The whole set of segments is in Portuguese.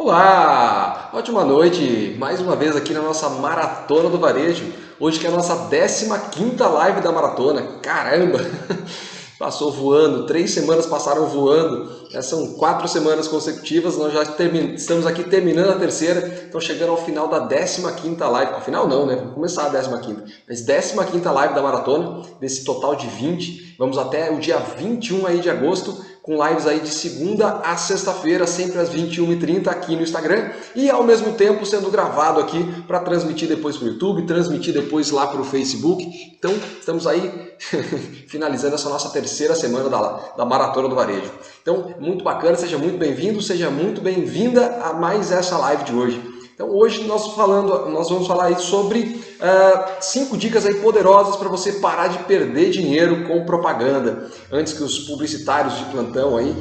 Olá! Ótima noite! Mais uma vez aqui na nossa Maratona do Varejo. Hoje que é a nossa 15ª live da Maratona. Caramba! Passou voando, 3 semanas passaram voando. São 4 semanas consecutivas, nós já estamos aqui terminando a terceira. Então chegando ao final da 15ª live. Ao final não, né? Vamos começar a 15ª. Mas 15ª live da Maratona, desse total de 20. Vamos até o dia 21 aí de agosto, com lives aí de segunda a sexta-feira, sempre às 21h30 aqui no Instagram e ao mesmo tempo sendo gravado aqui para transmitir depois para o YouTube, transmitir depois lá para o Facebook. Então estamos aí finalizando essa nossa terceira semana da Maratona do Varejo. Então, muito bacana, seja muito bem-vindo, seja muito bem-vinda a mais essa live de hoje. Então hoje nós vamos falar aí sobre 5 dicas aí poderosas para você parar de perder dinheiro com propaganda. Antes que os publicitários de plantão aí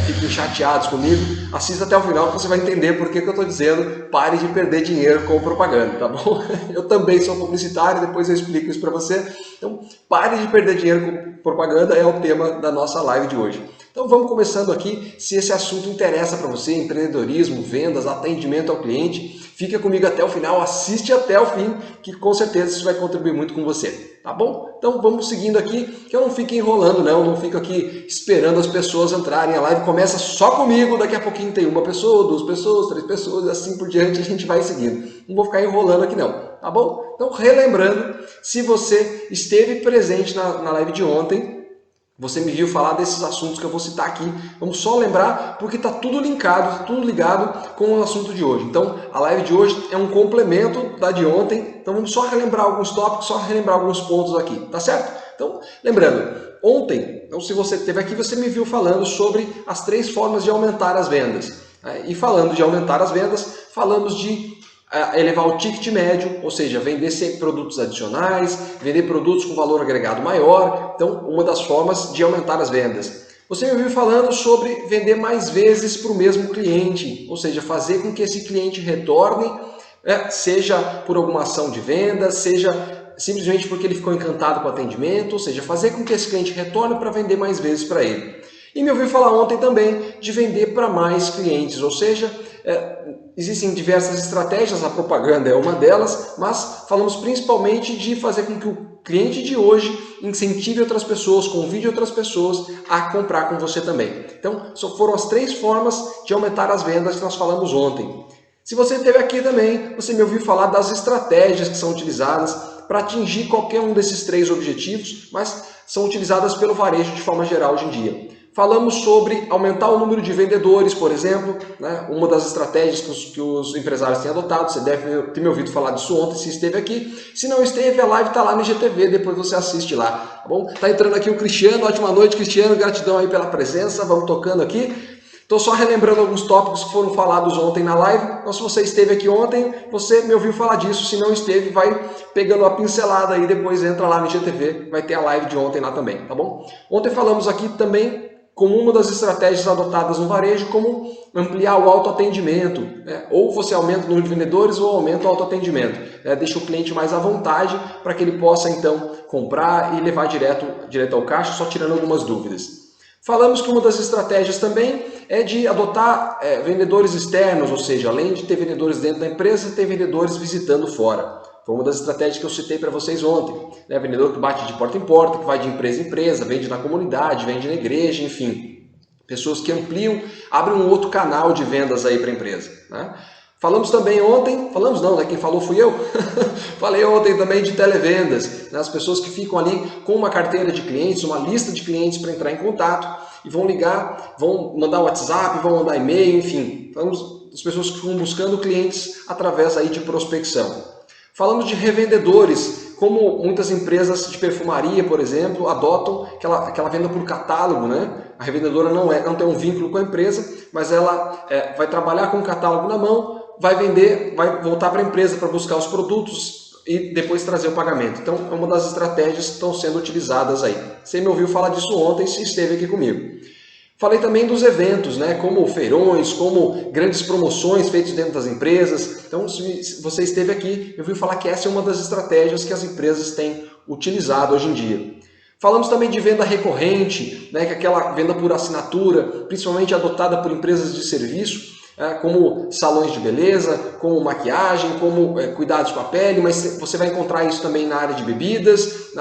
fiquem chateados comigo, assista até o final que você vai entender por que eu estou dizendo pare de perder dinheiro com propaganda, tá bom? Eu também sou publicitário, depois eu explico isso para você. Então pare de perder dinheiro com propaganda é o tema da nossa live de hoje. Então vamos começando aqui, se esse assunto interessa para você, empreendedorismo, vendas, atendimento ao cliente, fica comigo até o final, assiste até o fim, que com certeza isso vai contribuir muito com você, tá bom? Então vamos seguindo aqui, que eu não fico enrolando, não, não fico aqui esperando as pessoas entrarem, a live começa só comigo, daqui a pouquinho tem 1 pessoa, 2 pessoas, 3 pessoas, assim por diante a gente vai seguindo. Não vou ficar enrolando aqui não, tá bom? Então relembrando, se você esteve presente na live de ontem, você me viu falar desses assuntos que eu vou citar aqui. Vamos só lembrar, porque está tudo linkado, tudo ligado com o assunto de hoje. Então, a live de hoje é um complemento da de ontem. Então, vamos só relembrar alguns tópicos, só relembrar alguns pontos aqui, tá certo? Então, lembrando, ontem, então, se você esteve aqui, você me viu falando sobre as 3 formas de aumentar as vendas. E falando de aumentar as vendas, falamos de elevar o ticket médio, ou seja, vender sempre produtos adicionais, vender produtos com valor agregado maior. Então, uma das formas de aumentar as vendas. Você me ouviu falando sobre vender mais vezes para o mesmo cliente, ou seja, fazer com que esse cliente retorne, seja por alguma ação de venda, seja simplesmente porque ele ficou encantado com o atendimento, ou seja, fazer com que esse cliente retorne para vender mais vezes para ele. E me ouviu falar ontem também de vender para mais clientes, ou seja, existem diversas estratégias, a propaganda é uma delas, mas falamos principalmente de fazer com que o cliente de hoje incentive outras pessoas, convide outras pessoas a comprar com você também. Então, foram as 3 formas de aumentar as vendas que nós falamos ontem. Se você esteve aqui também, você me ouviu falar das estratégias que são utilizadas para atingir qualquer um desses 3 objetivos, mas são utilizadas pelo varejo de forma geral hoje em dia. Falamos sobre aumentar o número de vendedores, por exemplo, né? Uma das estratégias que os empresários têm adotado. Você deve ter me ouvido falar disso ontem, se esteve aqui. Se não esteve, a live está lá no IGTV, depois você assiste lá, tá bom? Tá entrando aqui o Cristiano, ótima noite, Cristiano, gratidão aí pela presença, vamos tocando aqui. Estou só relembrando alguns tópicos que foram falados ontem na live. Então, se você esteve aqui ontem, você me ouviu falar disso. Se não esteve, vai pegando a pincelada aí, depois entra lá no IGTV, vai ter a live de ontem lá também, tá bom? Ontem falamos aqui também como uma das estratégias adotadas no varejo, como ampliar o autoatendimento, né? Ou você aumenta o número de vendedores ou aumenta o autoatendimento. Deixa o cliente mais à vontade para que ele possa, então, comprar e levar direto ao caixa, só tirando algumas dúvidas. Falamos que uma das estratégias também é de adotar vendedores externos, ou seja, além de ter vendedores dentro da empresa, ter vendedores visitando fora. Foi uma das estratégias que eu citei para vocês ontem. Né? Vendedor que bate de porta em porta, que vai de empresa em empresa, vende na comunidade, vende na igreja, enfim. Pessoas que ampliam, abrem um outro canal de vendas aí para a empresa. Né? Falamos também ontem, falamos não, né? Quem falou fui eu. Falei ontem também de televendas. Né? As pessoas que ficam ali com uma carteira de clientes, uma lista de clientes para entrar em contato e vão ligar, vão mandar WhatsApp, vão mandar e-mail, enfim. Falamos das pessoas que ficam buscando clientes através aí de prospecção. Falamos de revendedores, como muitas empresas de perfumaria, por exemplo, adotam aquela venda por catálogo, né? A revendedora não tem um vínculo com a empresa, mas ela vai trabalhar com o catálogo na mão, vai vender, vai voltar para a empresa para buscar os produtos e depois trazer o pagamento. Então, é uma das estratégias que estão sendo utilizadas aí. Você me ouviu falar disso ontem, se esteve aqui comigo. Falei também dos eventos, né? Como feirões, como grandes promoções feitas dentro das empresas. Então, se você esteve aqui, eu ouvi falar que essa é uma das estratégias que as empresas têm utilizado hoje em dia. Falamos também de venda recorrente, né? Que é aquela venda por assinatura, principalmente adotada por empresas de serviço, como salões de beleza, como maquiagem, como cuidados com a pele, mas você vai encontrar isso também na área de bebidas,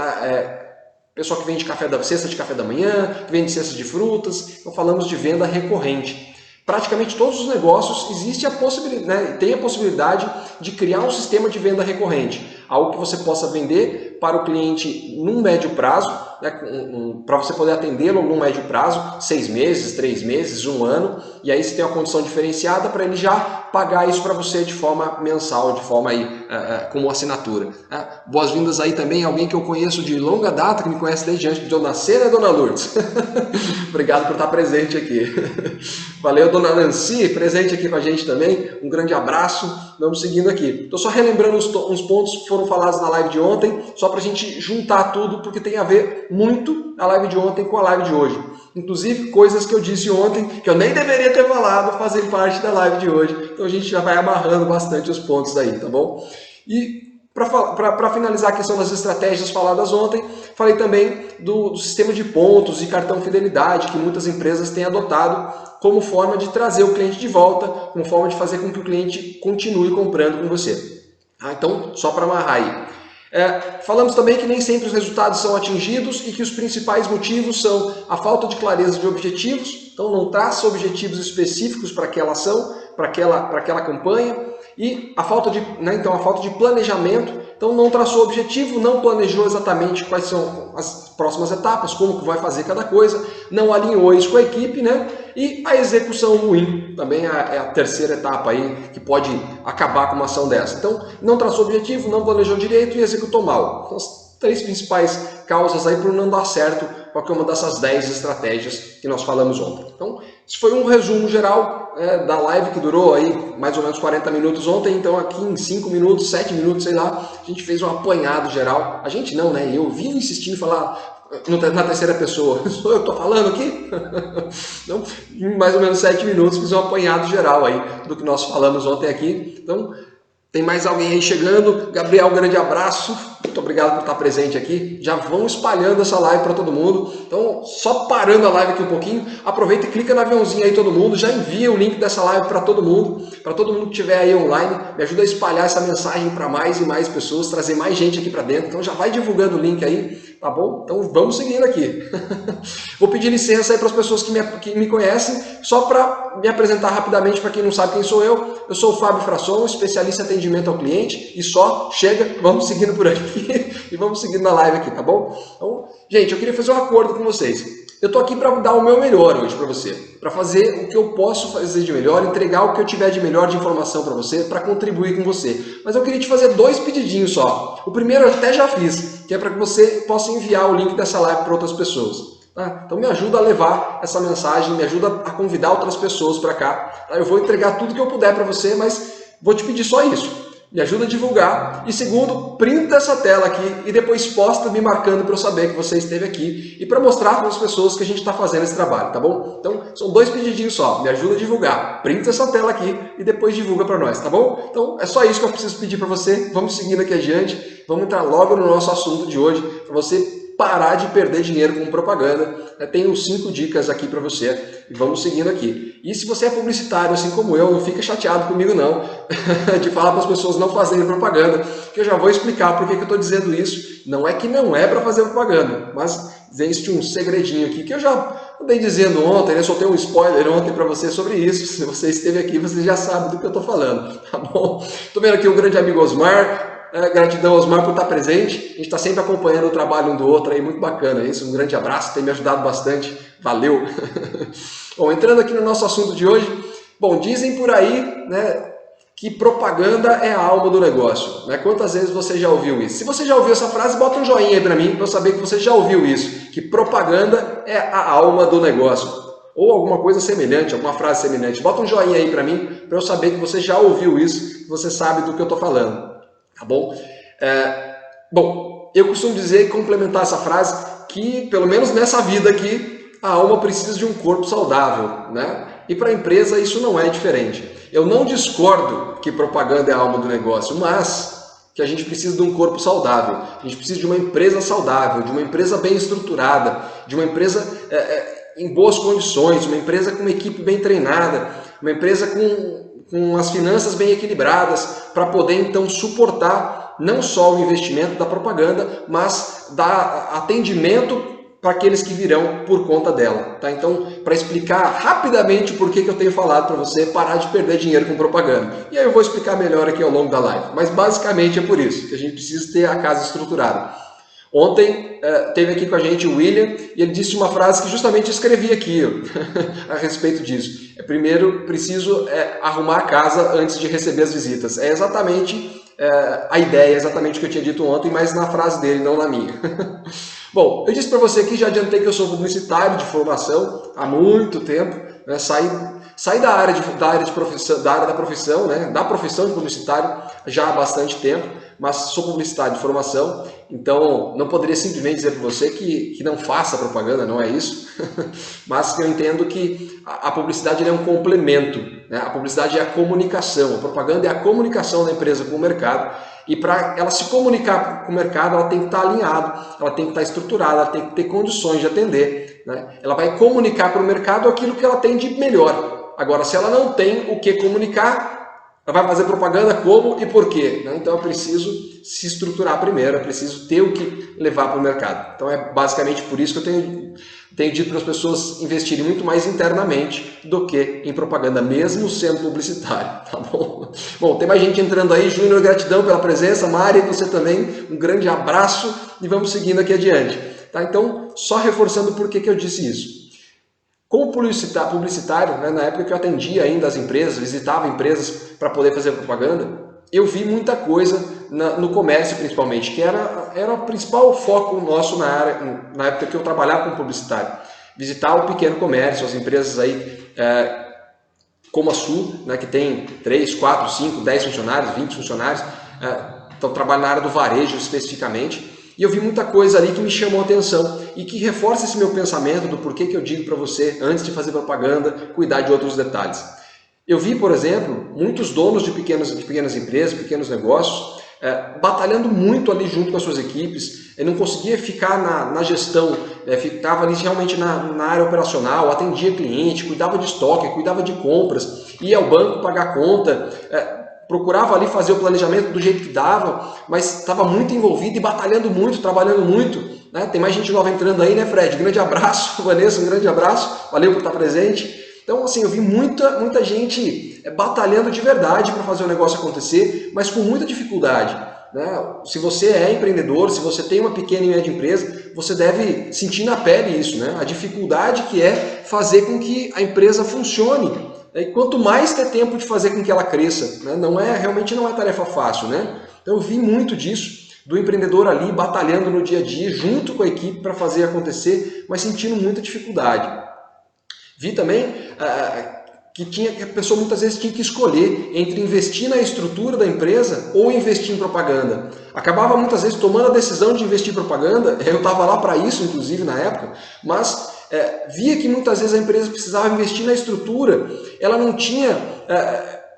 pessoal que vende cesta de café da manhã, que vende cesta de frutas. Então falamos de venda recorrente. Praticamente todos os negócios existe a possibilidade, né, tem a possibilidade de criar um sistema de venda recorrente, algo que você possa vender para o cliente num médio prazo, né, para você poder atendê-lo num médio prazo, 6 meses, 3 meses, 1 ano, e aí você tem uma condição diferenciada para ele já pagar isso para você de forma mensal, de forma aí, como assinatura. Boas-vindas aí também, alguém que eu conheço de longa data, que me conhece desde antes de eu nascer, né, Dona Lourdes? Obrigado por estar presente aqui. Valeu, Dona Nancy, presente aqui com a gente também. Um grande abraço. Vamos seguindo aqui. Estou só relembrando uns pontos que foram falados na live de ontem, só para a gente juntar tudo, porque tem a ver muito a live de ontem com a live de hoje. Inclusive, coisas que eu disse ontem, que eu nem deveria ter falado, fazem parte da live de hoje. Então a gente já vai amarrando bastante os pontos aí, tá bom? E para finalizar a questão das estratégias faladas ontem, falei também do sistema de pontos e cartão fidelidade que muitas empresas têm adotado como forma de trazer o cliente de volta, como forma de fazer com que o cliente continue comprando com você. Então, só para amarrar aí. Falamos também que nem sempre os resultados são atingidos e que os principais motivos são a falta de clareza de objetivos, então não traça objetivos específicos para aquela ação, para aquela campanha, e a falta de planejamento, então não traçou objetivo, não planejou exatamente quais são as próximas etapas, como que vai fazer cada coisa, não alinhou isso com a equipe, né? E a execução ruim também é a terceira etapa aí que pode acabar com uma ação dessa. Então, não traçou objetivo, não planejou direito e executou mal. Então, as 3 principais causas aí por não dar certo qualquer uma dessas 10 estratégias que nós falamos ontem. Então, isso foi um resumo geral da live que durou aí mais ou menos 40 minutos ontem. Então, aqui em 5 minutos, 7 minutos, sei lá, a gente fez um apanhado geral. A gente não, né? Eu vim insistindo em falar na terceira pessoa. Sou eu que estou falando aqui? Então, em mais ou menos 7 minutos, fiz um apanhado geral aí do que nós falamos ontem aqui. Então, tem mais alguém aí chegando? Gabriel, um grande abraço. Muito obrigado por estar presente aqui. Já vão espalhando essa live para todo mundo. Então, só parando a live aqui um pouquinho, aproveita e clica no aviãozinho aí todo mundo. Já envia o link dessa live para todo mundo que estiver aí online. Me ajuda a espalhar essa mensagem para mais e mais pessoas, trazer mais gente aqui para dentro. Então, já vai divulgando o link aí, tá bom? Então, vamos seguindo aqui. Vou pedir licença aí para as pessoas que me conhecem, só para me apresentar rapidamente para quem não sabe quem sou eu. Eu sou o Fábio Frasson, especialista em atendimento ao cliente, e só chega, vamos seguindo por aqui e vamos seguindo na live aqui, tá bom? Então, gente, eu queria fazer um acordo com vocês. Eu tô aqui para dar o meu melhor hoje para você, para fazer o que eu posso fazer de melhor, entregar o que eu tiver de melhor de informação para você, para contribuir com você. Mas eu queria te fazer 2 pedidinhos só. O primeiro eu até já fiz, que é para que você possa enviar o link dessa live para outras pessoas. Tá? Então me ajuda a levar essa mensagem, me ajuda a convidar outras pessoas para cá. Tá? Eu vou entregar tudo que eu puder para você, mas vou te pedir só isso. Me ajuda a divulgar. E segundo, printa essa tela aqui e depois posta me marcando para eu saber que você esteve aqui e para mostrar para as pessoas que a gente está fazendo esse trabalho, tá bom? Então, são 2 pedidinhos só. Me ajuda a divulgar. Printa essa tela aqui e depois divulga para nós, tá bom? Então, é só isso que eu preciso pedir para você. Vamos seguindo aqui adiante. Vamos entrar logo no nosso assunto de hoje, para você parar de perder dinheiro com propaganda. Tenho 5 dicas aqui para você e vamos seguindo aqui. E se você é publicitário, assim como eu, não fica chateado comigo não, de falar para as pessoas não fazerem propaganda, que eu já vou explicar por que eu estou dizendo isso. Não é que não é para fazer propaganda, mas existe um segredinho aqui que eu já andei dizendo ontem, né? Soltei um spoiler ontem para você sobre isso. Se você esteve aqui, você já sabe do que eu estou falando, tá bom? Estou vendo aqui o grande amigo Osmar. Gratidão, Osmar, por estar presente. A gente está sempre acompanhando o trabalho um do outro aí, muito bacana isso. Um grande abraço, tem me ajudado bastante. Valeu! Bom, entrando aqui no nosso assunto de hoje, bom, dizem por aí, né, que propaganda é a alma do negócio. Né? Quantas vezes você já ouviu isso? Se você já ouviu essa frase, bota um joinha aí para mim, para eu saber que você já ouviu isso, que propaganda é a alma do negócio. Ou alguma coisa semelhante, alguma frase semelhante. Bota um joinha aí para mim, para eu saber que você já ouviu isso, que você sabe do que eu estou falando. Tá bom? Bom, eu costumo dizer e complementar essa frase que, pelo menos nessa vida aqui, a alma precisa de um corpo saudável, né? E para a empresa isso não é diferente. Eu não discordo que propaganda é a alma do negócio, mas que a gente precisa de um corpo saudável, a gente precisa de uma empresa saudável, de uma empresa bem estruturada, de uma empresa em boas condições, uma empresa com uma equipe bem treinada, uma empresa com as finanças bem equilibradas, para poder então suportar não só o investimento da propaganda, mas dar atendimento para aqueles que virão por conta dela. Tá? Então, para explicar rapidamente por que eu tenho falado para você parar de perder dinheiro com propaganda. E aí eu vou explicar melhor aqui ao longo da live. Mas basicamente é por isso que a gente precisa ter a casa estruturada. Ontem teve aqui com a gente o William e ele disse uma frase que justamente eu escrevi aqui a respeito disso. Primeiro, preciso arrumar a casa antes de receber as visitas. É exatamente a ideia, exatamente o que eu tinha dito ontem, mas na frase dele, não na minha. Bom, eu disse para você aqui, já adiantei que eu sou publicitário de formação há muito tempo, né? Saí da área da profissão, né? Da profissão de publicitário já há bastante tempo, mas sou publicitário de formação, então não poderia simplesmente dizer para você que não faça propaganda, não é isso, mas eu entendo que a publicidade é um complemento, né? A publicidade é a comunicação, a propaganda é a comunicação da empresa com o mercado. E para ela se comunicar com o mercado, ela tem que estar alinhada, ela tem que estar estruturada, ela tem que ter condições de atender, né? Ela vai comunicar para o mercado aquilo que ela tem de melhor. Agora, se ela não tem o que comunicar, ela vai fazer propaganda como e por quê? Né? Então, eu preciso se estruturar primeiro, eu preciso ter o que levar para o mercado. Então, é basicamente por isso que eu tenho dito para as pessoas investirem muito mais internamente do que em propaganda, mesmo sendo publicitário, tá bom? Bom, tem mais gente entrando aí. Júnior, gratidão pela presença. Mari, você também, um grande abraço e vamos seguindo aqui adiante. Tá? Então, só reforçando por que eu disse isso. Como publicitário, né, na época que eu atendia ainda as empresas, visitava empresas para poder fazer propaganda, eu vi muita coisa no comércio principalmente, que era o principal foco nosso na época que eu trabalhava como publicitário. Visitar o pequeno comércio, as empresas aí como a Sul, né, que tem 3, 4, 5, 10 funcionários, 20 funcionários, então trabalho na área do varejo especificamente. E eu vi muita coisa ali que me chamou a atenção e que reforça esse meu pensamento do porquê que eu digo para você, antes de fazer propaganda, cuidar de outros detalhes. Eu vi, por exemplo, muitos donos de pequenas empresas, pequenos negócios, batalhando muito ali junto com as suas equipes, não conseguia ficar na gestão, ficava ali realmente na área operacional, atendia cliente, cuidava de estoque, cuidava de compras, ia ao banco pagar conta, procurava ali fazer o planejamento do jeito que dava, mas estava muito envolvido e batalhando muito, trabalhando muito. Né? Tem mais gente nova entrando aí, né, Fred? Grande abraço, Vanessa, um grande abraço, valeu por estar presente. Então, assim, eu vi muita gente batalhando de verdade para fazer o negócio acontecer, mas com muita dificuldade. Né? Se você é empreendedor, se você tem uma pequena e média empresa, você deve sentir na pele isso, né? A dificuldade que é fazer com que a empresa funcione. E quanto mais ter tempo de fazer com que ela cresça, né? Realmente não é tarefa fácil, né? Então eu vi muito disso, do empreendedor ali batalhando no dia a dia, junto com a equipe para fazer acontecer, mas sentindo muita dificuldade. Vi também que a pessoa muitas vezes tinha que escolher entre investir na estrutura da empresa ou investir em propaganda. Acabava muitas vezes tomando a decisão de investir em propaganda, eu estava lá para isso, inclusive, na época, mas via que muitas vezes a empresa precisava investir na estrutura, ela não tinha...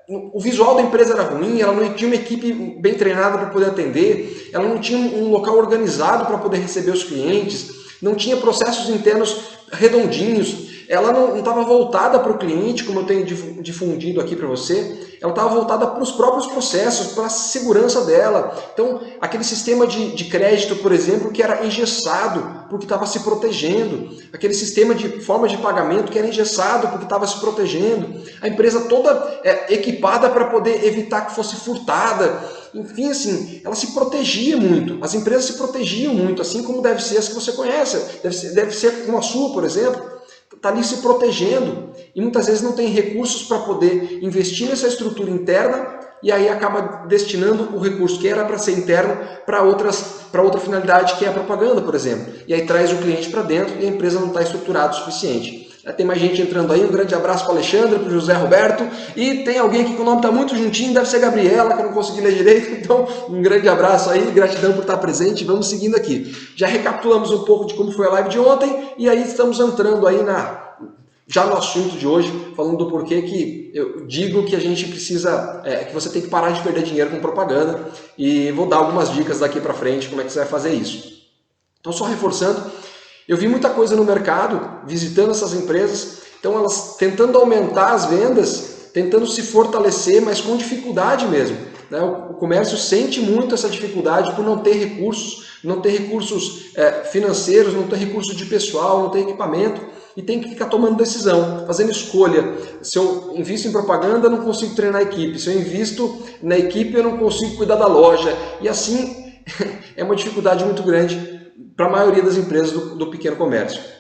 o visual da empresa era ruim, ela não tinha uma equipe bem treinada para poder atender, ela não tinha um local organizado para poder receber os clientes, não tinha processos internos redondinhos, ela não estava voltada para o cliente, como eu tenho difundido aqui para você, ela estava voltada para os próprios processos, para a segurança dela. Então, aquele sistema de crédito, por exemplo, que era engessado porque estava se protegendo, aquele sistema de forma de pagamento que era engessado porque estava se protegendo, a empresa toda equipada para poder evitar que fosse furtada. Enfim, assim, ela se protegia muito, as empresas se protegiam muito, assim como deve ser as que você conhece, deve ser como a sua, por exemplo. Está ali se protegendo e muitas vezes não tem recursos para poder investir nessa estrutura interna e aí acaba destinando o recurso que era para ser interno para outra finalidade, que é a propaganda, por exemplo. E aí traz o cliente para dentro e a empresa não está estruturada o suficiente. Tem mais gente entrando aí, um grande abraço para o Alexandre, para o José Roberto, e tem alguém aqui que o nome está muito juntinho, deve ser Gabriela, que eu não consegui ler direito, então um grande abraço aí, gratidão por estar presente, vamos seguindo aqui. Já recapitulamos um pouco de como foi a live de ontem, e aí estamos entrando aí já no assunto de hoje, falando do porquê que eu digo que a gente precisa, que você tem que parar de perder dinheiro com propaganda, e vou dar algumas dicas daqui para frente, como é que você vai fazer isso. Então só reforçando, eu vi muita coisa no mercado, visitando essas empresas, então elas tentando aumentar as vendas tentando se fortalecer, mas com dificuldade mesmo. Né? O comércio sente muito essa dificuldade por não ter recursos financeiros, não ter recursos de pessoal, não ter equipamento, e tem que ficar tomando decisão, fazendo escolha. Se eu invisto em propaganda, eu não consigo treinar a equipe. Se eu invisto na equipe, eu não consigo cuidar da loja. E assim, é uma dificuldade muito grande para a maioria das empresas do pequeno comércio.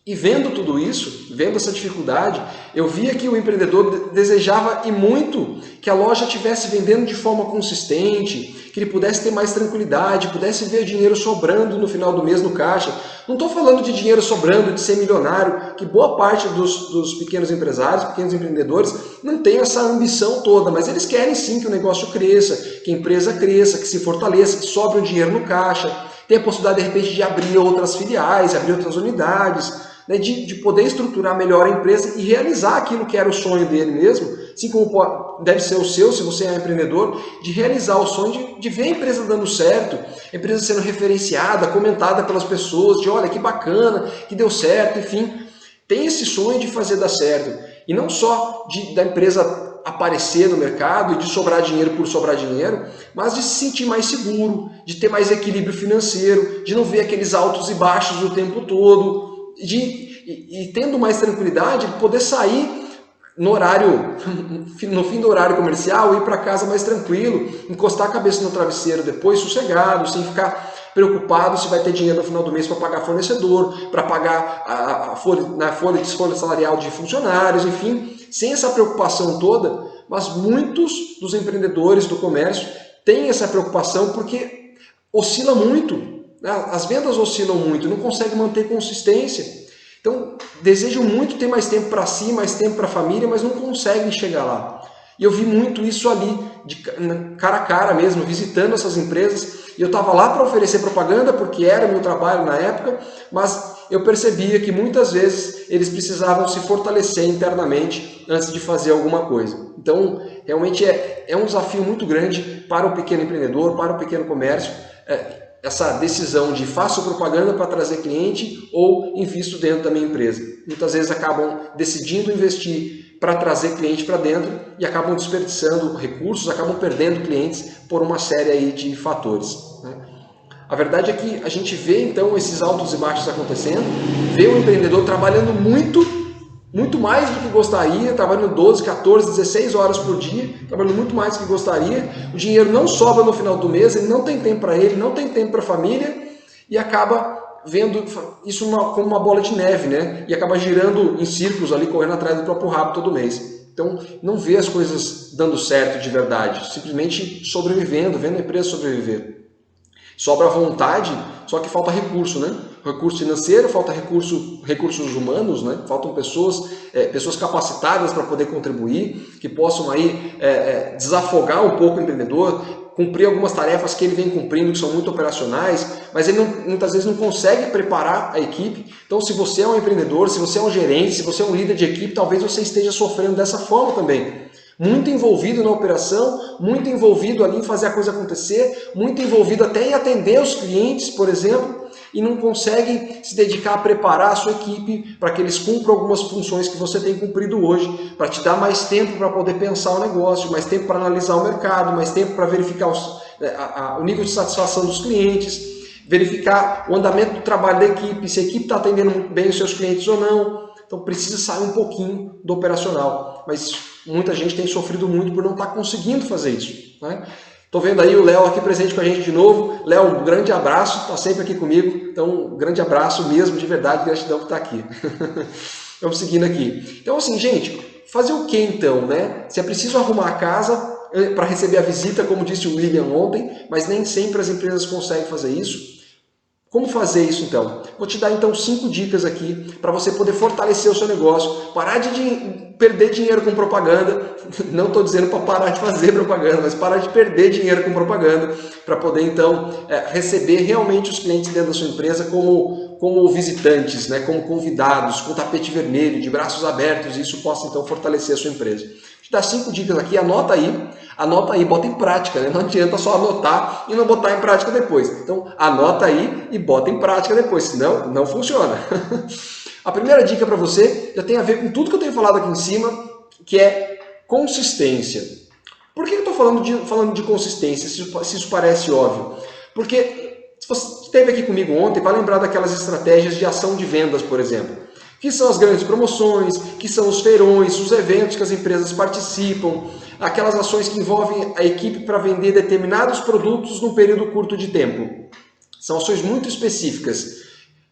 E vendo tudo isso, vendo essa dificuldade, eu via que o empreendedor desejava e muito que a loja estivesse vendendo de forma consistente, que ele pudesse ter mais tranquilidade, pudesse ver o dinheiro sobrando no final do mês no caixa. Não estou falando de dinheiro sobrando, de ser milionário, que boa parte dos pequenos empresários, pequenos empreendedores, não tem essa ambição toda, mas eles querem sim que o negócio cresça, que a empresa cresça, que se fortaleça, que sobre o dinheiro no caixa, tem a possibilidade de repente de abrir outras filiais, abrir outras unidades, né, de poder estruturar melhor a empresa e realizar aquilo que era o sonho dele mesmo, assim como deve ser o seu, se você é um empreendedor, de realizar o sonho de ver a empresa dando certo, a empresa sendo referenciada, comentada pelas pessoas, de olha que bacana, que deu certo, enfim, tem esse sonho de fazer dar certo. E não só da empresa aparecer no mercado e de sobrar dinheiro por sobrar dinheiro, mas de se sentir mais seguro, de ter mais equilíbrio financeiro, de não ver aqueles altos e baixos o tempo todo, e tendo mais tranquilidade, poder sair no fim do horário comercial, ir para casa mais tranquilo, encostar a cabeça no travesseiro depois, sossegado, sem ficar preocupado se vai ter dinheiro no final do mês para pagar fornecedor, para pagar a folha salarial de funcionários, enfim, sem essa preocupação toda. Mas muitos dos empreendedores do comércio têm essa preocupação porque oscila muito. As vendas oscilam muito, não conseguem manter consistência. Então, desejam muito ter mais tempo para si, mais tempo para a família, mas não conseguem chegar lá. E eu vi muito isso ali, cara a cara mesmo, visitando essas empresas. E eu estava lá para oferecer propaganda, porque era o meu trabalho na época, mas eu percebia que muitas vezes eles precisavam se fortalecer internamente antes de fazer alguma coisa. Então, realmente é um desafio muito grande para o pequeno empreendedor, para o pequeno comércio, essa decisão de faço propaganda para trazer cliente ou invisto dentro da minha empresa. Muitas vezes acabam decidindo investir para trazer cliente para dentro e acabam desperdiçando recursos, acabam perdendo clientes por uma série aí de fatores. Né? A verdade é que a gente vê então esses altos e baixos acontecendo, vê o empreendedor trabalhando muito mais do que gostaria, trabalhando 12, 14, 16 horas por dia, trabalhando muito mais do que gostaria, o dinheiro não sobra no final do mês, ele não tem tempo para ele, não tem tempo para a família e acaba vendo isso como uma bola de neve, né? E acaba girando em círculos ali, correndo atrás do próprio rabo todo mês. Então, não vê as coisas dando certo de verdade, simplesmente sobrevivendo, vendo a empresa sobreviver. Sobra vontade, só que falta recurso, né? Recurso financeiro, falta recursos humanos, né? Faltam pessoas capacitadas para poder contribuir, que possam aí desafogar um pouco o empreendedor, cumprir algumas tarefas que ele vem cumprindo, que são muito operacionais, mas ele muitas vezes não consegue preparar a equipe. Então, se você é um empreendedor, se você é um gerente, se você é um líder de equipe, talvez você esteja sofrendo dessa forma também. Muito envolvido na operação, muito envolvido ali em fazer a coisa acontecer, muito envolvido até em atender os clientes, por exemplo, e não consegue se dedicar a preparar a sua equipe para que eles cumpram algumas funções que você tem cumprido hoje, para te dar mais tempo para poder pensar o negócio, mais tempo para analisar o mercado, mais tempo para verificar o nível de satisfação dos clientes, verificar o andamento do trabalho da equipe, se a equipe está atendendo muito bem os seus clientes ou não. Então precisa sair um pouquinho do operacional, mas muita gente tem sofrido muito por não estar conseguindo fazer isso, né? Estou vendo aí o Léo aqui presente com a gente de novo. Léo, um grande abraço, está sempre aqui comigo. Então, um grande abraço mesmo, de verdade, gratidão por estar aqui. Vamos seguindo aqui. Então, assim, gente, fazer o que então, né? Se é preciso arrumar a casa para receber a visita, como disse o William ontem, mas nem sempre as empresas conseguem fazer isso. Como fazer isso então? Vou te dar então 5 dicas aqui para você poder fortalecer o seu negócio, parar de perder dinheiro com propaganda, não estou dizendo para parar de fazer propaganda, mas parar de perder dinheiro com propaganda, para poder então receber realmente os clientes dentro da sua empresa como visitantes, né? Como convidados, com tapete vermelho, de braços abertos, e isso possa então fortalecer a sua empresa. Vou te dar 5 dicas aqui, anota aí, bota em prática, né? Não adianta só anotar e não botar em prática depois. Então, anota aí e bota em prática depois, senão não funciona. A primeira dica para você já tem a ver com tudo que eu tenho falado aqui em cima, que é consistência. Por que eu estou falando de consistência, se isso parece óbvio? Porque se você esteve aqui comigo ontem, vai lembrar daquelas estratégias de ação de vendas, por exemplo, que são as grandes promoções, que são os feirões, os eventos que as empresas participam, aquelas ações que envolvem a equipe para vender determinados produtos num período curto de tempo. São ações muito específicas.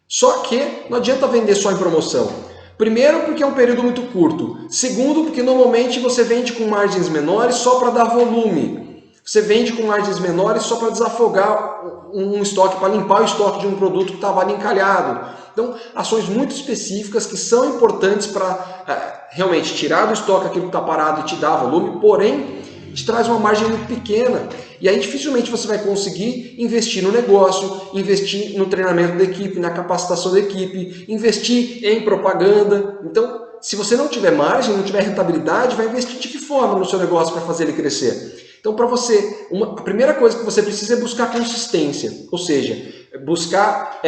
Só que não adianta vender só em promoção. Primeiro, porque é um período muito curto. Segundo, porque normalmente você vende com margens menores só para dar volume. Você vende com margens menores só para desafogar um estoque, para limpar o estoque de um produto que estava ali encalhado. Então, ações muito específicas que são importantes para realmente tirar do estoque aquilo que está parado e te dar volume, porém, te traz uma margem muito pequena. E aí dificilmente você vai conseguir investir no negócio, investir no treinamento da equipe, na capacitação da equipe, investir em propaganda. Então, se você não tiver margem, não tiver rentabilidade, vai investir de que forma no seu negócio para fazer ele crescer? Então, para você, a primeira coisa que você precisa é buscar consistência, ou seja, buscar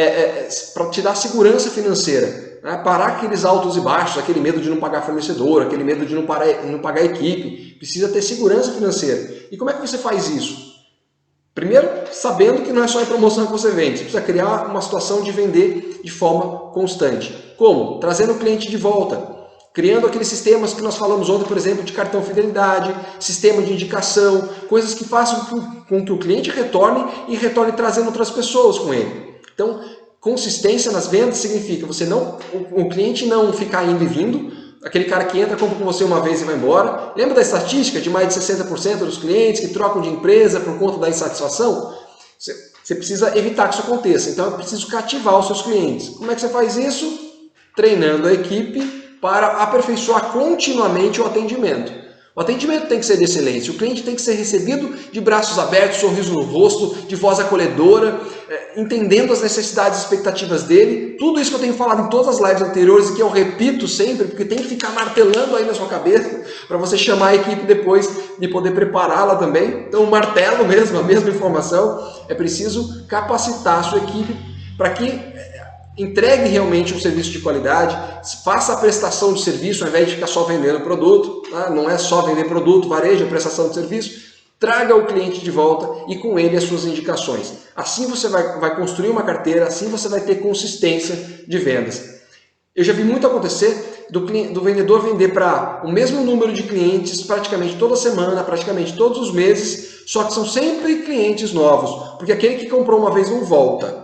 para te dar segurança financeira, né? Parar aqueles altos e baixos, aquele medo de não pagar fornecedor, aquele medo de não pagar a equipe. Precisa ter segurança financeira. E como é que você faz isso? Primeiro, sabendo que não é só em promoção que você vende, você precisa criar uma situação de vender de forma constante. Como? Trazendo o cliente de volta. Criando aqueles sistemas que nós falamos ontem, por exemplo, de cartão fidelidade, sistema de indicação, coisas que façam com que o cliente retorne e retorne trazendo outras pessoas com ele. Então, consistência nas vendas significa o cliente não ficar indo e vindo, aquele cara que entra, compra com você uma vez e vai embora. Lembra da estatística de mais de 60% dos clientes que trocam de empresa por conta da insatisfação? Você precisa evitar que isso aconteça. Então, é preciso cativar os seus clientes. Como é que você faz isso? Treinando a equipe para aperfeiçoar continuamente o atendimento. O atendimento tem que ser de excelência, o cliente tem que ser recebido de braços abertos, sorriso no rosto, de voz acolhedora, entendendo as necessidades e expectativas dele. Tudo isso que eu tenho falado em todas as lives anteriores e que eu repito sempre, porque tem que ficar martelando aí na sua cabeça para você chamar a equipe depois de poder prepará-la também. Então, o martelo mesmo, a mesma informação, é preciso capacitar a sua equipe para que entregue realmente um serviço de qualidade, faça a prestação de serviço ao invés de ficar só vendendo produto, tá? Não é só vender produto, varejo, é prestação de serviço. Traga o cliente de volta e com ele as suas indicações. Assim você vai construir uma carteira, assim você vai ter consistência de vendas. Eu já vi muito acontecer do vendedor vender para o mesmo número de clientes praticamente toda semana, praticamente todos os meses, só que são sempre clientes novos, porque aquele que comprou uma vez não volta.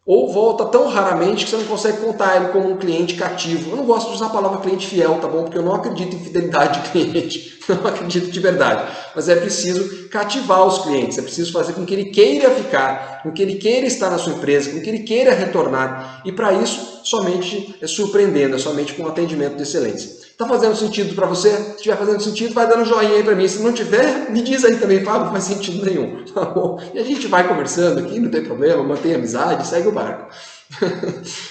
Ou volta tão raramente que você não consegue contar ele como um cliente cativo. Eu não gosto de usar a palavra cliente fiel, tá bom? Porque eu não acredito em fidelidade de cliente. Não acredito de verdade. Mas é preciso cativar os clientes. É preciso fazer com que ele queira ficar, com que ele queira estar na sua empresa, com que ele queira retornar. E para isso, somente surpreendendo, somente com um atendimento de excelência. Está fazendo sentido para você? Se estiver fazendo sentido, vai dando joinha aí para mim. Se não tiver, me diz aí também, Fábio, não faz sentido nenhum. Tá bom? E a gente vai conversando aqui, não tem problema, mantém a amizade, segue o barco.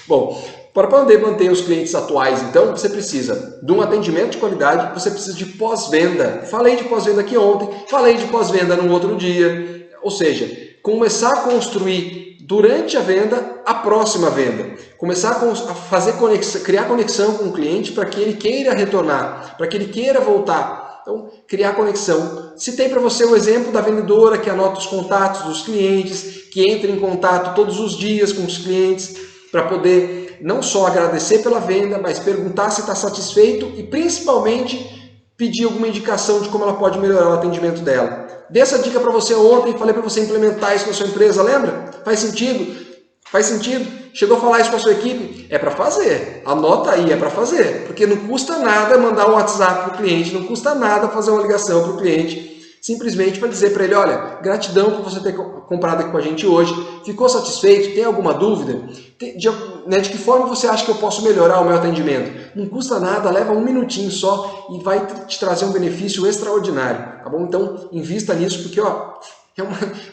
Bom, para poder manter os clientes atuais, então, você precisa de um atendimento de qualidade, você precisa de pós-venda. Falei de pós-venda aqui ontem, falei de pós-venda no outro dia. Ou seja, começar a construir durante a venda, a próxima venda. Começar a fazer conexão, criar conexão com o cliente para que ele queira retornar, para que ele queira voltar. Então, criar conexão. Citei para você o exemplo da vendedora que anota os contatos dos clientes, que entra em contato todos os dias com os clientes, para poder não só agradecer pela venda, mas perguntar se está satisfeito e principalmente pedir alguma indicação de como ela pode melhorar o atendimento dela. Dei essa dica para você ontem, falei para você implementar isso na sua empresa, lembra? Faz sentido? Faz sentido? Chegou a falar isso com a sua equipe? É para fazer. Anota aí, é para fazer. Porque não custa nada mandar um WhatsApp para o cliente, não custa nada fazer uma ligação para o cliente, simplesmente para dizer para ele, olha, gratidão por você ter comprado aqui com a gente hoje, ficou satisfeito? Tem alguma dúvida? De que forma você acha que eu posso melhorar o meu atendimento? Não custa nada, leva um minutinho só e vai te trazer um benefício extraordinário, tá bom? Então, invista nisso porque, ó, é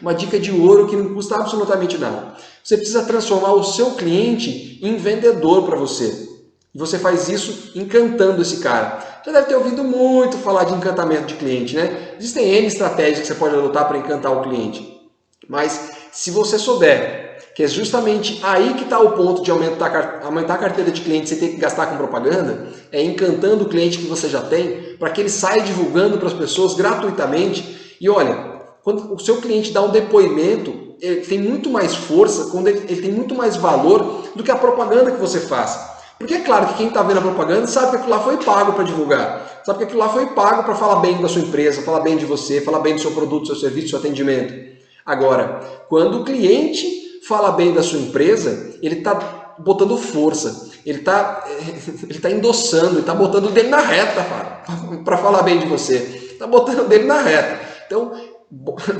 uma dica de ouro que não custa absolutamente nada. Você precisa transformar o seu cliente em vendedor para você. E você faz isso encantando esse cara. Já deve ter ouvido muito falar de encantamento de cliente, né? Existem N estratégias que você pode adotar para encantar o cliente. Mas se você souber que é justamente aí que está o ponto de aumentar a carteira de clientes sem ter que gastar com propaganda, é encantando o cliente que você já tem, para que ele saia divulgando para as pessoas gratuitamente. E olha, quando o seu cliente dá um depoimento, ele tem muito mais força, quando ele tem muito mais valor do que a propaganda que você faz. Porque é claro que quem está vendo a propaganda sabe que aquilo lá foi pago para divulgar, sabe que aquilo lá foi pago para falar bem da sua empresa, falar bem de você, falar bem do seu produto, do seu serviço, do seu atendimento. Agora, quando o cliente fala bem da sua empresa, ele está botando força, ele tá endossando, ele está botando o dele na reta para falar bem de você, está botando o dele na reta. Então,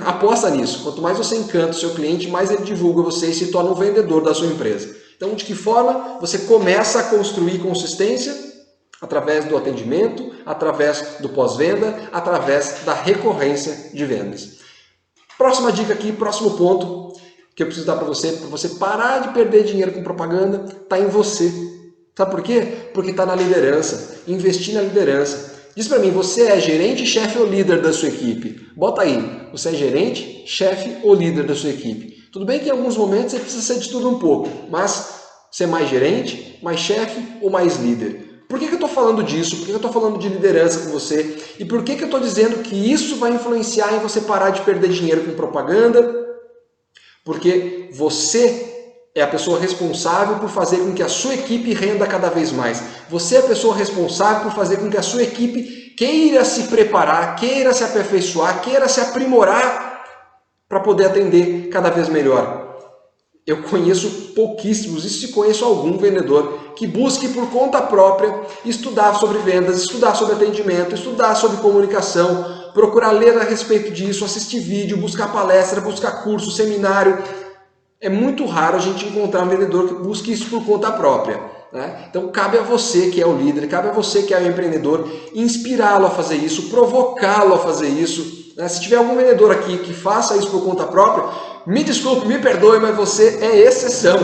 aposta nisso. Quanto mais você encanta o seu cliente, mais ele divulga você e se torna um vendedor da sua empresa. Então, de que forma você começa a construir consistência? Através do atendimento, através do pós-venda, através da recorrência de vendas. Próxima dica aqui, próximo ponto que eu preciso dar para você parar de perder dinheiro com propaganda, está em você. Sabe por quê? Porque está na liderança. Investir na liderança. Diz para mim, você é gerente, chefe ou líder da sua equipe? Bota aí, você é gerente, chefe ou líder da sua equipe? Tudo bem que em alguns momentos você precisa ser de tudo um pouco, mas você é mais gerente, mais chefe ou mais líder? Por que eu estou falando disso? Por que eu estou falando de liderança com você? E por que eu estou dizendo que isso vai influenciar em você parar de perder dinheiro com propaganda? Porque você é a pessoa responsável por fazer com que a sua equipe renda cada vez mais. Você é a pessoa responsável por fazer com que a sua equipe queira se preparar, queira se aperfeiçoar, queira se aprimorar para poder atender cada vez melhor. Eu conheço pouquíssimos, e se conheço algum vendedor que busque por conta própria estudar sobre vendas, estudar sobre atendimento, estudar sobre comunicação, procurar ler a respeito disso, assistir vídeo, buscar palestra, buscar curso, seminário. É muito raro a gente encontrar um vendedor que busque isso por conta própria, né? Então cabe a você que é o líder, cabe a você que é o empreendedor, inspirá-lo a fazer isso, provocá-lo a fazer isso, né? Se tiver algum vendedor aqui que faça isso por conta própria, me desculpe, me perdoe, mas você é exceção.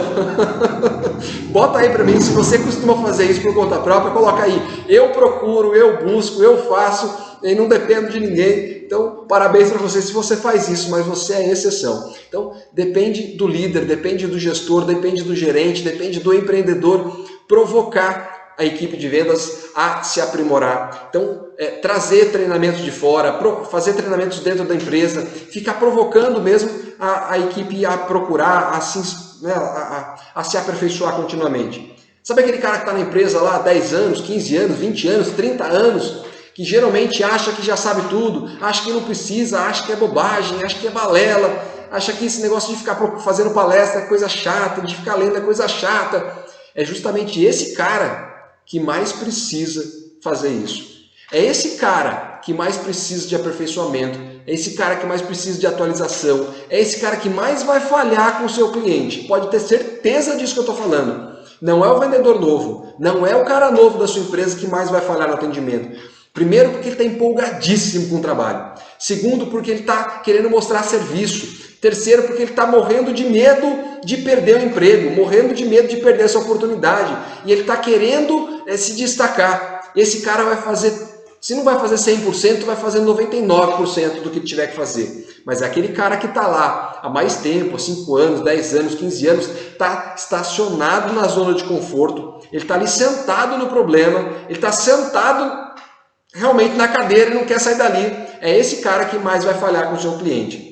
Bota aí para mim, se você costuma fazer isso por conta própria, coloca aí, eu procuro, eu busco, eu faço, e não dependo de ninguém. Então, parabéns para você se você faz isso, mas você é exceção. Então, depende do líder, depende do gestor, depende do gerente, depende do empreendedor provocar a equipe de vendas a se aprimorar. Então, trazer treinamentos de fora, fazer treinamentos dentro da empresa, ficar provocando mesmo a equipe a procurar, a se aperfeiçoar continuamente. Sabe aquele cara que está na empresa lá há 10 anos, 15 anos, 20 anos, 30 anos, que geralmente acha que já sabe tudo, acha que não precisa, acha que é bobagem, acha que é balela, acha que esse negócio de ficar fazendo palestra é coisa chata, de ficar lendo é coisa chata. É justamente esse cara que mais precisa fazer isso. É esse cara que mais precisa de aperfeiçoamento, é esse cara que mais precisa de atualização, é esse cara que mais vai falhar com o seu cliente. Pode ter certeza disso que eu estou falando. Não é o vendedor novo, não é o cara novo da sua empresa que mais vai falhar no atendimento. Primeiro, porque ele está empolgadíssimo com o trabalho. Segundo, porque ele está querendo mostrar serviço. Terceiro, porque ele está morrendo de medo de perder o emprego, morrendo de medo de perder essa oportunidade. E ele está querendo se destacar. Esse cara vai fazer, se não vai fazer 100%, vai fazer 99% do que tiver que fazer. Mas é aquele cara que está lá há mais tempo, há 5 anos, 10 anos, 15 anos, está estacionado na zona de conforto, ele está ali sentado no problema, ele está sentado realmente na cadeira e não quer sair dali. É esse cara que mais vai falhar com o seu cliente.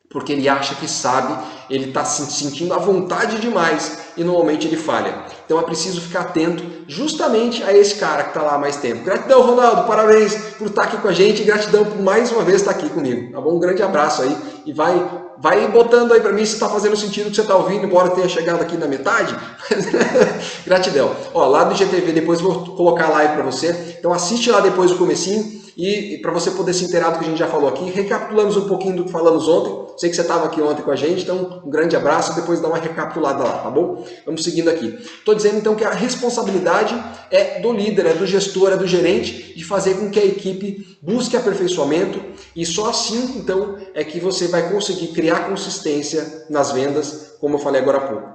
Porque ele acha que sabe, ele está se sentindo à vontade demais e normalmente ele falha. Então é preciso ficar atento justamente a esse cara que está lá há mais tempo. Gratidão, Ronaldo, parabéns por estar aqui com a gente, gratidão por mais uma vez estar aqui comigo. Tá bom? Um grande abraço aí e vai botando aí para mim se está fazendo sentido o que você está ouvindo, embora tenha chegado aqui na metade. Gratidão. Ó, lá do IGTV depois eu vou colocar a live para você, então assiste lá depois o comecinho. E para você poder se inteirar do que a gente já falou aqui, recapitulamos um pouquinho do que falamos ontem. Sei que você estava aqui ontem com a gente, então um grande abraço e depois dá uma recapitulada lá, tá bom? Vamos seguindo aqui. Estou dizendo então que a responsabilidade é do líder, é do gestor, é do gerente de fazer com que a equipe busque aperfeiçoamento e só assim então é que você vai conseguir criar consistência nas vendas, como eu falei agora há pouco.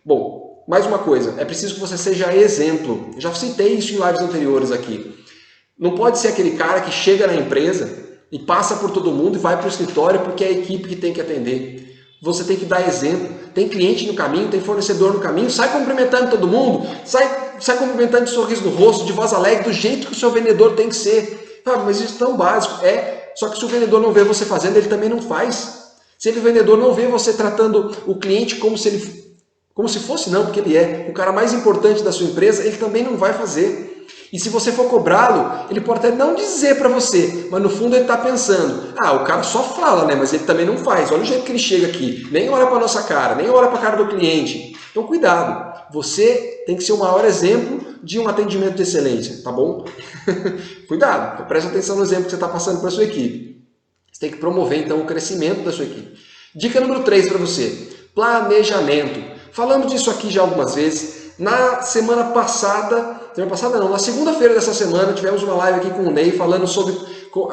Bom, mais uma coisa, é preciso que você seja exemplo. Eu já citei isso em lives anteriores aqui. Não pode ser aquele cara que chega na empresa e passa por todo mundo e vai para o escritório porque é a equipe que tem que atender. Você tem que dar exemplo. Tem cliente no caminho, tem fornecedor no caminho, sai cumprimentando todo mundo, sai cumprimentando de sorriso no rosto, de voz alegre, do jeito que o seu vendedor tem que ser. Ah, mas isso é tão básico. Só que se o vendedor não vê você fazendo, ele também não faz. Se o vendedor não vê você tratando o cliente como se fosse, não, porque ele é o cara mais importante da sua empresa, ele também não vai fazer. E se você for cobrá-lo, ele pode até não dizer para você, mas no fundo ele está pensando, o cara só fala, né? Mas ele também não faz. Olha o jeito que ele chega aqui, nem olha para a nossa cara, nem olha para a cara do cliente. Então cuidado, você tem que ser o maior exemplo de um atendimento de excelência, tá bom? Cuidado, preste atenção no exemplo que você está passando para a sua equipe. Você tem que promover então o crescimento da sua equipe. Dica número 3 para você, planejamento. Falamos disso aqui já algumas vezes. Na na segunda-feira dessa semana, tivemos uma live aqui com o Ney falando sobre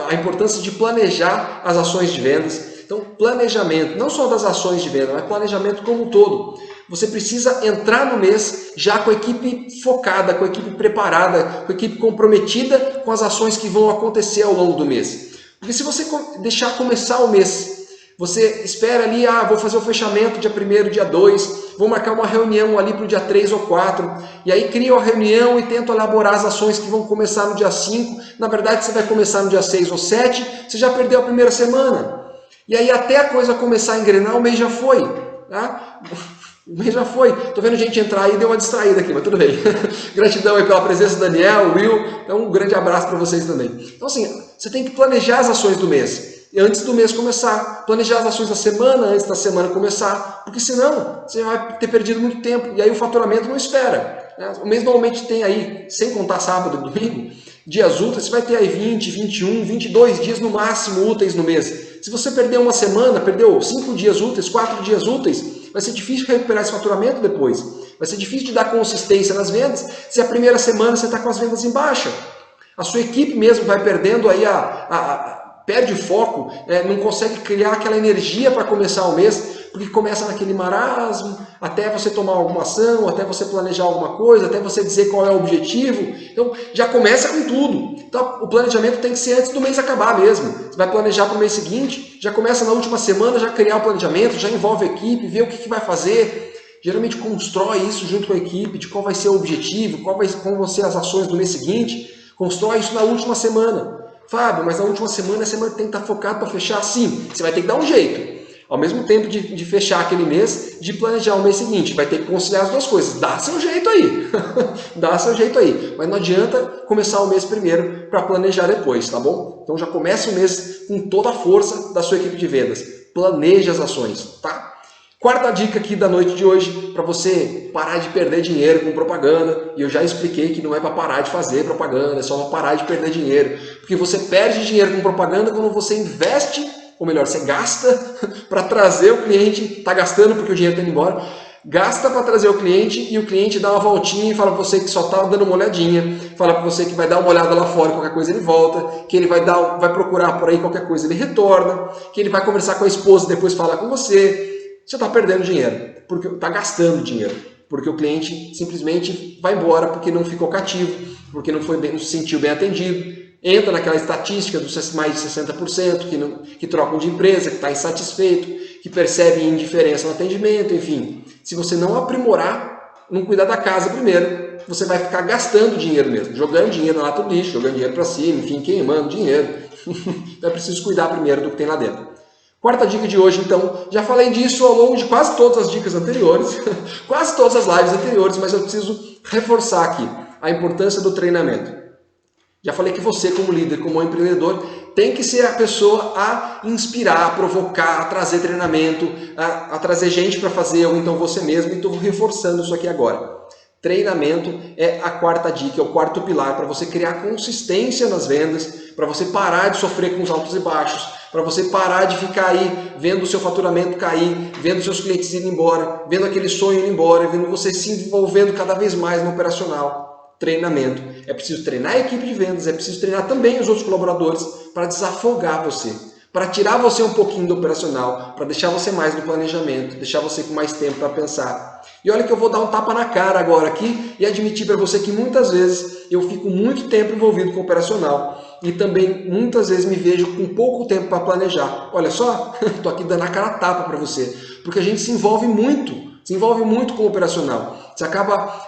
a importância de planejar as ações de vendas. Então, planejamento, não só das ações de venda, mas planejamento como um todo. Você precisa entrar no mês já com a equipe focada, com a equipe preparada, com a equipe comprometida com as ações que vão acontecer ao longo do mês. Porque se você deixar começar o mês, você espera ali, vou fazer o fechamento dia 1º, dia 2, vou marcar uma reunião ali para o dia 3 ou 4, e aí crio a reunião e tento elaborar as ações que vão começar no dia 5, na verdade você vai começar no dia 6 ou 7, você já perdeu a primeira semana. E aí até a coisa começar a engrenar, o mês já foi. Tá? O mês já foi. Tô vendo gente entrar aí, deu uma distraída aqui, mas tudo bem. Gratidão aí pela presença do Daniel, Will, então um grande abraço para vocês também. Então assim, você tem que planejar as ações do mês. Antes do mês começar, planejar as ações da semana antes da semana começar, porque senão você vai ter perdido muito tempo e aí o faturamento não espera. O mês normalmente tem aí, sem contar sábado e domingo, dias úteis, você vai ter aí 20, 21, 22 dias no máximo úteis no mês. Se você perder uma semana, perdeu 5 dias úteis, 4 dias úteis, vai ser difícil recuperar esse faturamento depois. Vai ser difícil de dar consistência nas vendas se a primeira semana você está com as vendas em baixa. A sua equipe mesmo vai perdendo aí perde o foco, não consegue criar aquela energia para começar o mês, porque começa naquele marasmo, até você tomar alguma ação, até você planejar alguma coisa, até você dizer qual é o objetivo. Então, já começa com tudo. Então, o planejamento tem que ser antes do mês acabar mesmo. Você vai planejar para o mês seguinte, já começa na última semana, já criar o planejamento, já envolve a equipe, vê o que vai fazer. Geralmente constrói isso junto com a equipe, de qual vai ser o objetivo, qual vão ser as ações do mês seguinte. Constrói isso na última semana. Fábio, mas na última semana você tem que estar focado para fechar? Sim, você vai ter que dar um jeito. Ao mesmo tempo de fechar aquele mês, de planejar o mês seguinte. Vai ter que conciliar as duas coisas. Dá seu jeito aí. Dá seu jeito aí. Mas não adianta começar o mês primeiro para planejar depois, tá bom? Então já começa o mês com toda a força da sua equipe de vendas. Planeje as ações, tá? Quarta dica aqui da noite de hoje, para você parar de perder dinheiro com propaganda. E eu já expliquei que não é para parar de fazer propaganda, é só para parar de perder dinheiro. Porque você perde dinheiro com propaganda quando você investe, ou melhor, você gasta para trazer o cliente, está gastando porque o dinheiro está indo embora, gasta para trazer o cliente e o cliente dá uma voltinha e fala para você que só está dando uma olhadinha, fala para você que vai dar uma olhada lá fora, qualquer coisa ele volta, que ele vai procurar por aí qualquer coisa ele retorna, que ele vai conversar com a esposa e depois falar com você. Você está perdendo dinheiro, porque está gastando dinheiro, porque o cliente simplesmente vai embora porque não ficou cativo, porque não se sentiu bem atendido, entra naquela estatística dos mais de 60% que trocam de empresa, que está insatisfeito, que percebe indiferença no atendimento, enfim. Se você não aprimorar, não cuidar da casa primeiro, você vai ficar gastando dinheiro mesmo, jogando dinheiro na lata do lixo, jogando dinheiro para cima, enfim, queimando dinheiro. Então é preciso cuidar primeiro do que tem lá dentro. Quarta dica de hoje, então, já falei disso ao longo de quase todas as dicas anteriores, quase todas as lives anteriores, mas eu preciso reforçar aqui a importância do treinamento. Já falei que você, como líder, como empreendedor, tem que ser a pessoa a inspirar, a provocar, a trazer treinamento, a trazer gente para fazer, ou então você mesmo, e estou reforçando isso aqui agora. Treinamento é a quarta dica, é o quarto pilar para você criar consistência nas vendas, para você parar de sofrer com os altos e baixos, para você parar de ficar aí vendo o seu faturamento cair, vendo seus clientes irem embora, vendo aquele sonho ir embora, vendo você se envolvendo cada vez mais no operacional. Treinamento. É preciso treinar a equipe de vendas, é preciso treinar também os outros colaboradores para desafogar você, para tirar você um pouquinho do operacional, para deixar você mais no planejamento, deixar você com mais tempo para pensar. E olha que eu vou dar um tapa na cara agora aqui e admitir para você que muitas vezes eu fico muito tempo envolvido com o operacional e também muitas vezes me vejo com pouco tempo para planejar. Olha só, estou aqui dando a cara a tapa para você, porque a gente se envolve muito com o operacional. Você acaba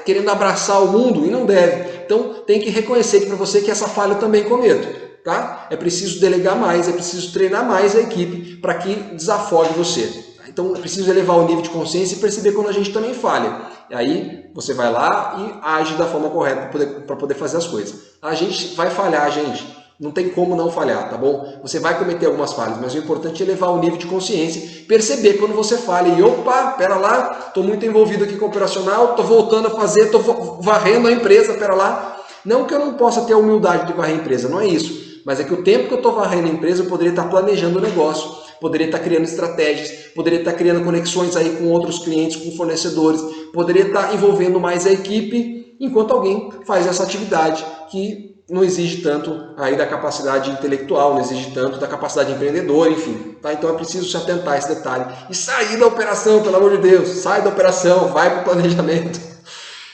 querendo abraçar o mundo e não deve. Então tem que reconhecer para você que essa falha eu também cometo. Tá? É preciso delegar mais, é preciso treinar mais a equipe para que desafogue você. Então é preciso elevar o nível de consciência e perceber quando a gente também falha. E aí você vai lá e age da forma correta para poder fazer as coisas. A gente vai falhar, gente. Não tem como não falhar, tá bom? Você vai cometer algumas falhas, mas o importante é elevar o nível de consciência, perceber quando você falha e opa, pera lá, estou muito envolvido aqui com o operacional, estou voltando a fazer, estou varrendo a empresa, pera lá. Não que eu não possa ter a humildade de varrer a empresa, não é isso. Mas é que o tempo que eu estou varrendo a empresa, eu poderia estar planejando o negócio, poderia estar criando estratégias, poderia estar criando conexões aí com outros clientes, com fornecedores, poderia estar envolvendo mais a equipe, enquanto alguém faz essa atividade que não exige tanto aí da capacidade intelectual, não exige tanto da capacidade empreendedora, enfim. Tá? Então é preciso se atentar a esse detalhe e sair da operação, pelo amor de Deus, sai da operação, vai para o planejamento.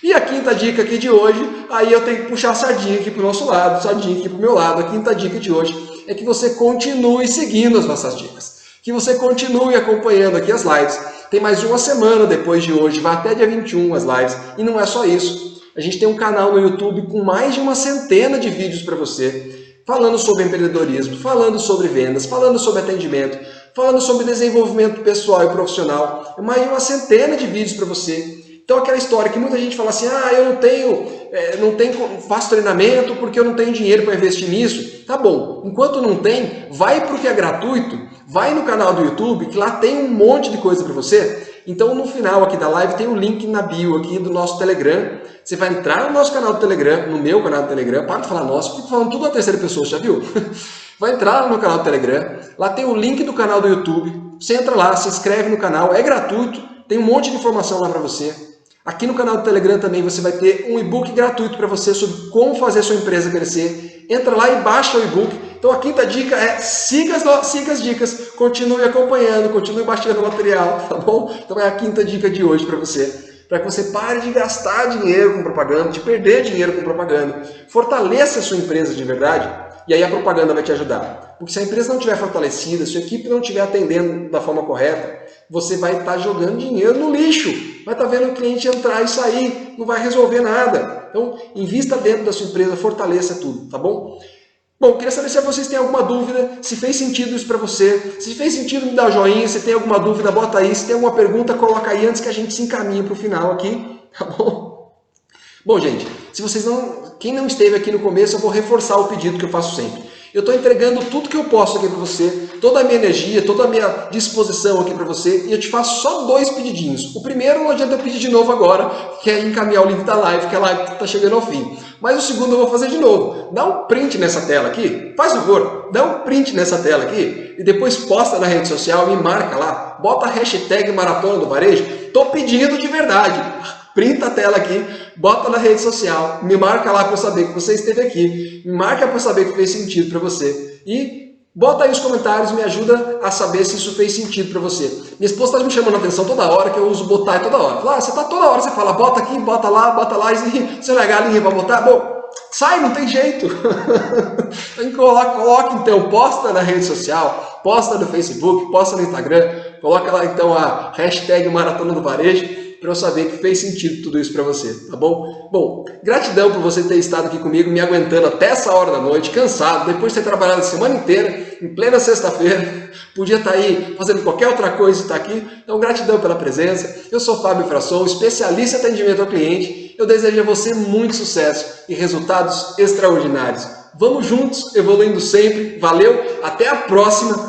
E a quinta dica aqui de hoje, aí eu tenho que puxar a sardinha aqui para o nosso lado, sardinha aqui para o meu lado. A quinta dica de hoje é que você continue seguindo as nossas dicas, que você continue acompanhando aqui as lives. Tem mais uma semana depois de hoje, vai até dia 21 as lives. E não é só isso. A gente tem um canal no YouTube com mais de uma centena de vídeos para você, falando sobre empreendedorismo, falando sobre vendas, falando sobre atendimento, falando sobre desenvolvimento pessoal e profissional. Mais de uma centena de vídeos para você. Então aquela história que muita gente fala assim, eu não tenho, faço treinamento porque eu não tenho dinheiro para investir nisso. Tá bom, enquanto não tem, vai para o que é gratuito, vai no canal do YouTube, que lá tem um monte de coisa para você. Então no final aqui da live tem um link na bio aqui do nosso Telegram. Você vai entrar no nosso canal do Telegram, no meu canal do Telegram, para de falar nosso, porque falando tudo na terceira pessoa, já viu? Vai entrar no meu canal do Telegram, lá tem o link do canal do YouTube, você entra lá, se inscreve no canal, é gratuito, tem um monte de informação lá para você. Aqui no canal do Telegram também você vai ter um e-book gratuito para você sobre como fazer a sua empresa crescer. Entra lá e baixa o e-book. Então a quinta dica é siga as dicas, continue acompanhando, continue baixando o material, tá bom? Então é a quinta dica de hoje para você. Para que você pare de gastar dinheiro com propaganda, de perder dinheiro com propaganda. Fortaleça a sua empresa de verdade e aí a propaganda vai te ajudar. Porque se a empresa não estiver fortalecida, se a equipe não estiver atendendo da forma correta, você vai estar jogando dinheiro no lixo. Vai estar vendo o cliente entrar e sair, não vai resolver nada. Então, invista dentro da sua empresa, fortaleça tudo, tá bom? Bom, queria saber se vocês têm alguma dúvida, se fez sentido isso para você. Se fez sentido, me dá um joinha. Se tem alguma dúvida, bota aí. Se tem alguma pergunta, coloca aí antes que a gente se encaminhe para o final aqui, tá bom? Bom, gente, se vocês quem não esteve aqui no começo, eu vou reforçar o pedido que eu faço sempre. Eu estou entregando tudo que eu posso aqui para você, toda a minha energia, toda a minha disposição aqui para você, e eu te faço só 2 pedidinhos. O primeiro não adianta eu pedir de novo agora, que é encaminhar o link da live, que a live está chegando ao fim. Mas o segundo eu vou fazer de novo. Dá um print nessa tela aqui, faz favor, dá um print nessa tela aqui, e depois posta na rede social, me marca lá, bota a hashtag Maratona do Varejo, estou pedindo de verdade. Printa a tela aqui, bota na rede social, me marca lá para eu saber que você esteve aqui, me marca para eu saber que fez sentido para você e bota aí os comentários, me ajuda a saber se isso fez sentido para você. Minha esposa está me chamando a atenção toda hora, que eu uso botar toda hora. Fala, você está toda hora, você fala, bota aqui, bota lá, e se não é galinha para botar, bom, sai, não tem jeito. Coloca então, posta na rede social, posta no Facebook, posta no Instagram, coloca lá então a hashtag Maratona do Varejo, para eu saber que fez sentido tudo isso para você, tá bom? Bom, gratidão por você ter estado aqui comigo, me aguentando até essa hora da noite, cansado, depois de ter trabalhado a semana inteira, em plena sexta-feira, podia estar aí fazendo qualquer outra coisa e estar aqui, então gratidão pela presença. Eu sou Fábio Frasson, especialista em atendimento ao cliente, eu desejo a você muito sucesso e resultados extraordinários. Vamos juntos, evoluindo sempre, valeu, até a próxima!